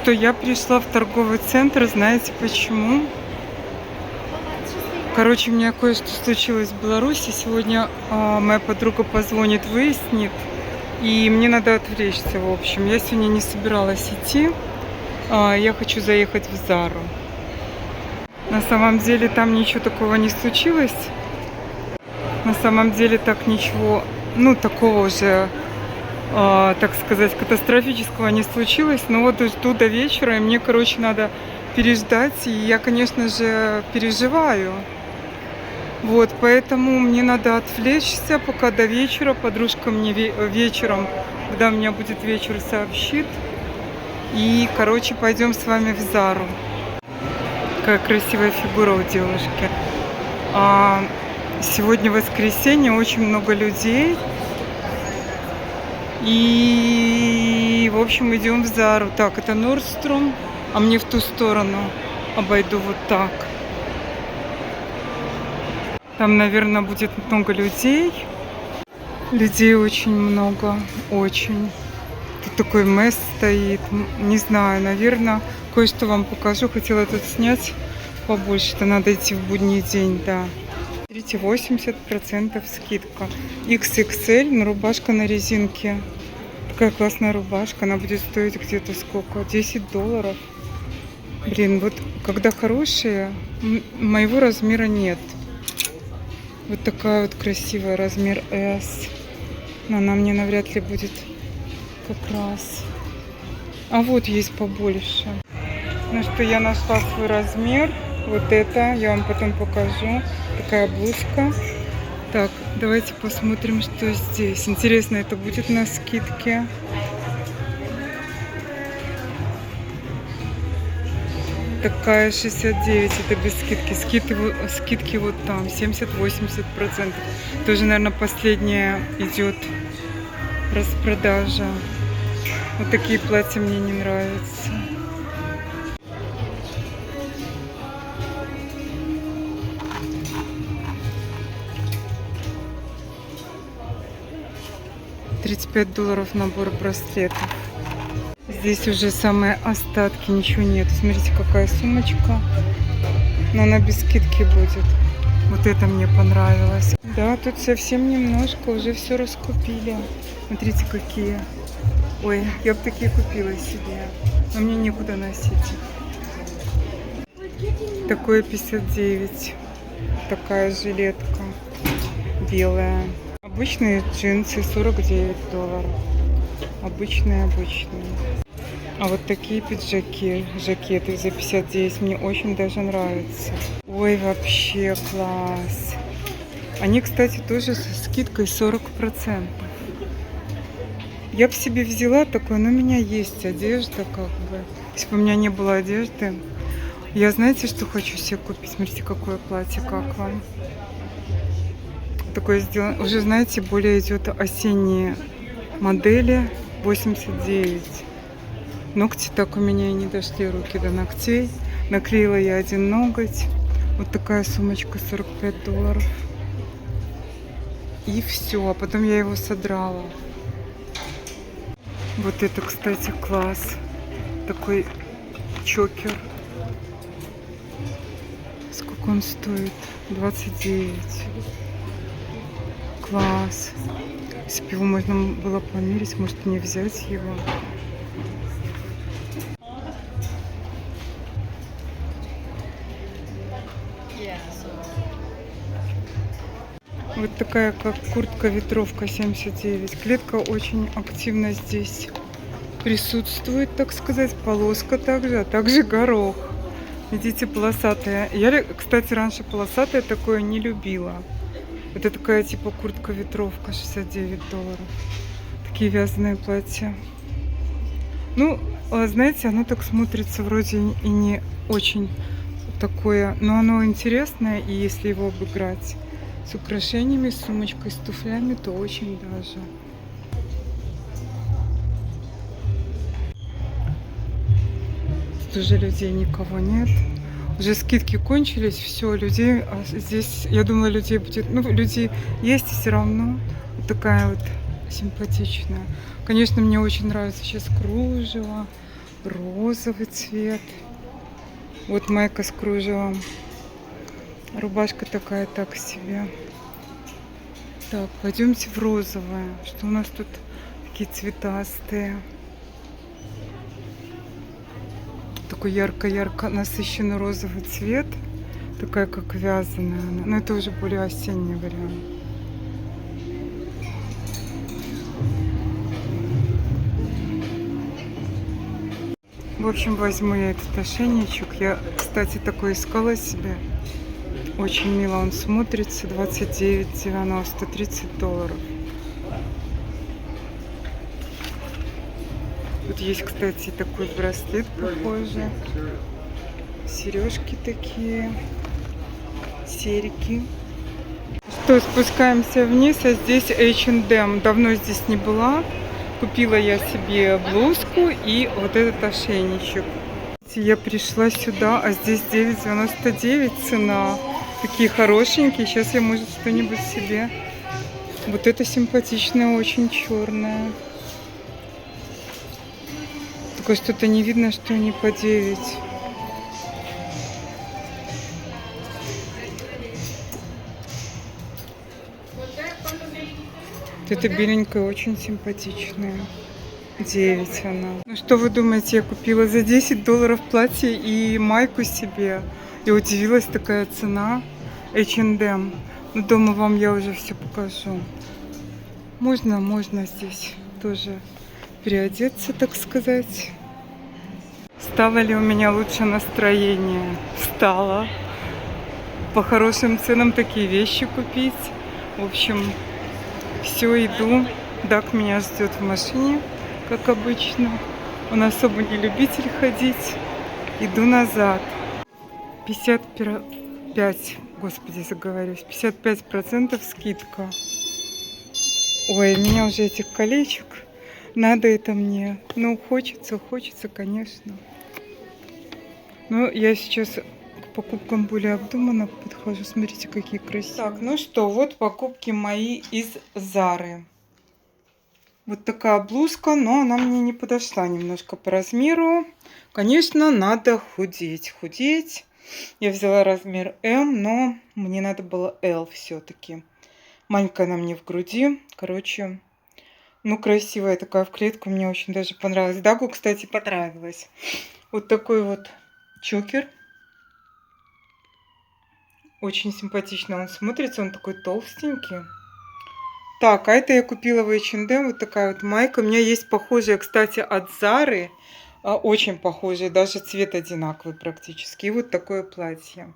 что, я пришла в торговый центр, знаете почему? Короче, у меня кое-что случилось в Беларуси. Сегодня моя подруга позвонит, выяснит, и мне надо отвлечься, в общем. Я сегодня не собиралась идти, я хочу заехать в Зару. На самом деле там ничего такого не случилось. На самом деле так ничего, такого уже, так сказать, катастрофического не случилось. Но вот жду до вечера, и мне, короче, надо переждать. И я, конечно же, переживаю. Вот, поэтому мне надо отвлечься пока до вечера. Подружка мне вечером, когда у меня будет вечер, сообщит. И, короче, пойдем с вами в Зару. Какая красивая фигура у девушки. Сегодня воскресенье, очень много людей. И, в общем, идем в Зару. Так, это Нордстром, а мне в ту сторону обойду вот так. Там, наверное, будет много людей. Людей очень много, очень. Тут такой мест стоит. Не знаю, наверное, кое-что вам покажу. Хотела тут снять побольше. Это надо идти в будний день, да. Смотрите, 80% скидка. XXL, но рубашка на резинке. Такая классная рубашка. Она будет стоить где-то сколько? $10. Блин, вот когда хорошие, моего размера нет. Вот такая вот красивая, размер S. Но она мне навряд ли будет как раз. А вот есть побольше. Ну что, я нашла свой размер. Вот это, я вам потом покажу. Такая блузка. Так, давайте посмотрим, что здесь. Интересно, это будет на скидке. Такая 69, это без скидки. Скидки вот там, 70-80%. Тоже, наверное, последняя идет распродажа. Вот такие платья мне не нравятся. $35 набор браслетов. Здесь уже самые остатки, ничего нет. Смотрите, какая сумочка. Но она без скидки будет. Вот это мне понравилось. Да, тут совсем немножко, уже все раскупили. Смотрите, какие. Ой, я бы такие купила себе. Но мне некуда носить. Такое 59. Такая жилетка белая. Обычные джинсы $49. Обычные. А вот такие пиджаки, жакеты за 59 мне очень даже нравятся. Ой, вообще класс. Они, кстати, тоже со скидкой 40%. Я бы себе взяла такое, но у меня есть одежда, как бы. Если бы у меня не было одежды. Я, знаете, что хочу себе купить? Смотрите, какое платье, как вам. Такое сделано. Уже, знаете, более идет осенние модели. 89. Ногти так у меня и не дошли, руки до ногтей. Наклеила я один ноготь. Вот такая сумочка, $45. И все. А потом я его содрала. Вот это, кстати, класс. Такой чокер. Сколько он стоит? 29. Класс. Если бы его можно было померить, может мне взять его. Вот такая, как куртка-ветровка 79. Клетка очень активно здесь присутствует, так сказать. Полоска также, а также горох. Видите, полосатая. Я, кстати, раньше полосатая такое не любила. Это такая типа куртка-ветровка, $69. Такие вязаные платья. Ну, знаете, оно так смотрится вроде и не очень такое, но оно интересное, и если его обыграть с украшениями, с сумочкой, с туфлями, то очень даже. Тут уже людей никого нет. Уже скидки кончились, все, людей здесь, я думала, людей будет, люди есть и все равно. Вот такая вот симпатичная. Конечно, мне очень нравится сейчас кружево, розовый цвет. Вот майка с кружевом. Рубашка такая так себе. Так, пойдемте в розовое. Что у нас тут? Такие цветастые. Такой ярко-ярко насыщенный розовый цвет. Такая как вязаная она. Но это уже более осенний вариант. В общем, возьму я этот ошейничек. Я, кстати, такой искала себе. Очень мило он смотрится. 29,90, $30. Тут есть, кстати, такой браслет похожий. Сережки такие. Серьги. Что, спускаемся вниз, а здесь H&M. Давно здесь не была. Купила я себе блузку и вот этот ошейничек. Я пришла сюда, а здесь 9,99 цена. Такие хорошенькие. Сейчас я, может, что-нибудь себе. Вот это симпатичное, очень черное. Только что-то не видно, что они по 9. Вот эта беленькая очень симпатичная. 9 она. Ну что вы думаете, я купила за $10 платье и майку себе. И удивилась, такая цена. H&M. Но дома вам я уже все покажу. Можно здесь тоже переодеться, так сказать. Стало ли у меня лучше настроение? Стало. По хорошим ценам такие вещи купить. В общем, все, иду. Дак меня ждет в машине, как обычно. Он особо не любитель ходить. Иду назад. 55, господи, заговорюсь. 55% скидка. Ой, у меня уже этих колечек. Надо это мне. Ну, хочется, конечно. Но я сейчас к покупкам более обдуманно подхожу. Смотрите, какие красивые. Так, ну что, вот покупки мои из Зары. Вот такая блузка, но она мне не подошла немножко по размеру. Конечно, надо худеть. Я взяла размер М, но мне надо было L все-таки. Маленькая она мне в груди. Короче, ну, красивая такая в клетку. Мне очень даже понравилась. Дагу, кстати, понравилась. Вот такой вот чокер. Очень симпатично он смотрится. Он такой толстенький. Так, а это я купила в H&M. Вот такая вот майка. У меня есть похожая, кстати, от Зары. Очень похожая. Даже цвет одинаковый практически. И вот такое платье.